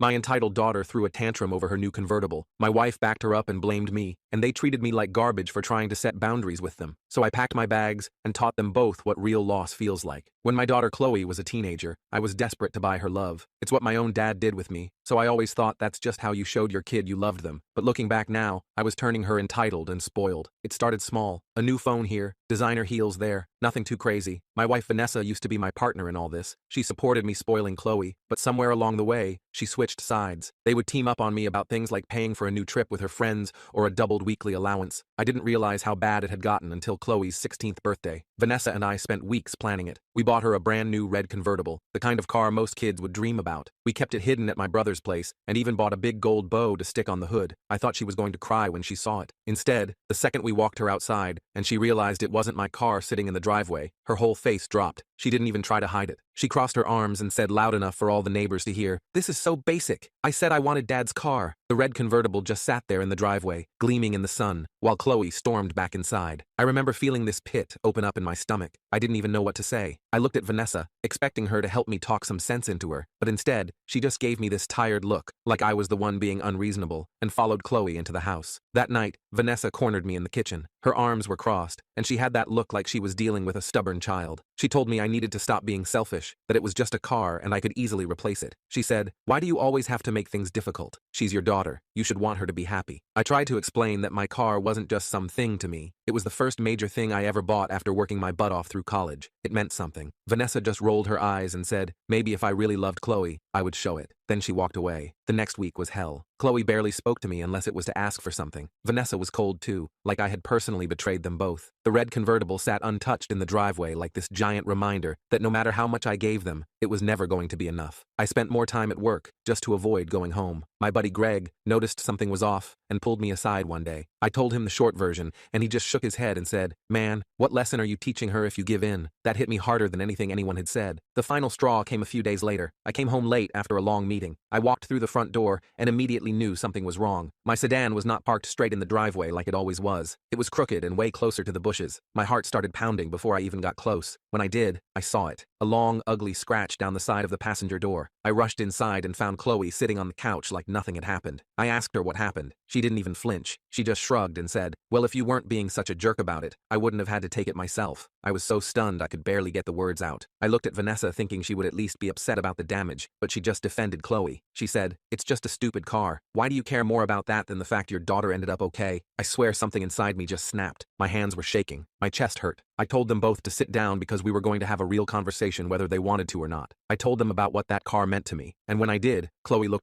My entitled daughter threw a tantrum over her new convertible. My wife backed her up and blamed me, and they treated me like garbage for trying to set boundaries with them. So I packed my bags and taught them both what real loss feels like. When my daughter Chloe was a teenager, I was desperate to buy her love. It's what my own dad did with me, so I always thought that's just how you showed your kid you loved them. But looking back now, I was turning her entitled and spoiled. It started small. A new phone here, designer heels there, nothing too crazy. My wife Vanessa used to be my partner in all this. She supported me spoiling Chloe, but somewhere along the way, she switched sides. They would team up on me about things like paying for a new trip with her friends or a doubled weekly allowance. I didn't realize how bad it had gotten until Chloe's 16th birthday. Vanessa and I spent weeks planning it. We bought her a brand new red convertible, the kind of car most kids would dream about. We kept it hidden at my brother's place and even bought a big gold bow to stick on the hood. I thought she was going to cry when she saw it. Instead, the second we walked her outside and she realized it wasn't my car sitting in the driveway, her whole face dropped. She didn't even try to hide it. She crossed her arms and said loud enough for all the neighbors to hear, "This is so basic. I said I wanted Dad's car." The red convertible just sat there in the driveway, gleaming in the sun, while Chloe stormed back inside. I remember feeling this pit open up in my stomach. I didn't even know what to say. I looked at Vanessa, expecting her to help me talk some sense into her, but instead, she just gave me this tired look, like I was the one being unreasonable, and followed Chloe into the house. That night, Vanessa cornered me in the kitchen. Her arms were crossed, and she had that look like she was dealing with a stubborn child. She told me I needed to stop being selfish, that it was just a car and I could easily replace it. She said, "Why do you always have to make things difficult? She's your daughter. You should want her to be happy." I tried to explain that my car wasn't just some thing to me. It was the first major thing I ever bought after working my butt off through college. It meant something. Vanessa just rolled her eyes and said, maybe if I really loved Chloe, I would show it. Then she walked away. The next week was hell. Chloe barely spoke to me unless it was to ask for something. Vanessa was cold too, like I had personally betrayed them both. The red convertible sat untouched in the driveway like this giant reminder that no matter how much I gave them, it was never going to be enough. I spent more time at work, just to avoid going home. My buddy Greg noticed something was off and pulled me aside one day. I told him the short version, and he just shook his head and said, "Man, what lesson are you teaching her if you give in?" That hit me harder than anything anyone had said. The final straw came a few days later. I came home late after a long meeting. I walked through the front door and immediately knew something was wrong. My sedan was not parked straight in the driveway like it always was. It was crooked and way closer to the bushes. My heart started pounding before I even got close. When I did, I saw it. A long, ugly scratch down the side of the passenger door. I rushed inside and found Chloe sitting on the couch like nothing had happened. I asked her what happened. She didn't even flinch. She just shrugged and said, "Well, if you weren't being such a jerk about it, I wouldn't have had to take it myself." I was so stunned I could barely get the words out. I looked at Vanessa thinking she would at least be upset about the damage, but she just defended Chloe. She said, "It's just a stupid car. Why do you care more about that than the fact your daughter ended up okay?" I swear something inside me just snapped. My hands were shaking. My chest hurt. I told them both to sit down because we were going to have a real conversation whether they wanted to or not. I told them about what that car meant to me, and when I did, Chloe looked